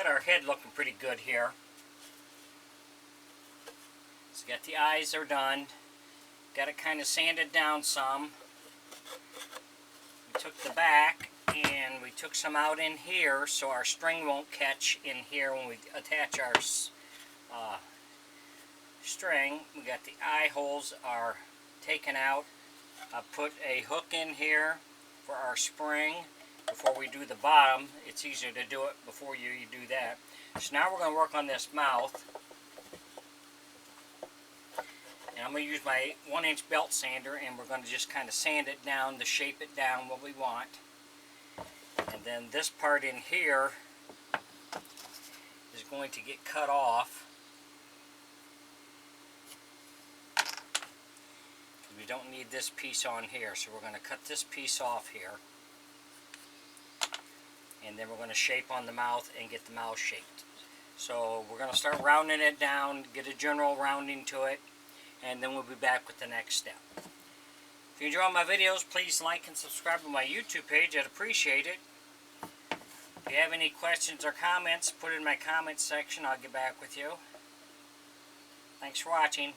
got our head looking pretty good here. So got the eyes are done. Got it kind of sanded down some. We took the back and we took some out in here so our string won't catch in here when we attach our string. We got the eye holes are taken out. I put a hook in here for our spring before we do the bottom. It's easier to do it before you do that. So now we're going to work on this mouth. And I'm going to use my 1-inch belt sander, and we're going to just kind of sand it down to shape it down what we want. And then this part in here is going to get cut off. We don't need this piece on here, so we're going to cut this piece off here. And then we're going to shape on the mouth and get the mouth shaped. So we're going to start rounding it down, get a general rounding to it, and then we'll be back with the next step. If you enjoy my videos, please like and subscribe to my YouTube page. I'd appreciate it. If you have any questions or comments, put it in my comments section. I'll get back with you. Thanks for watching.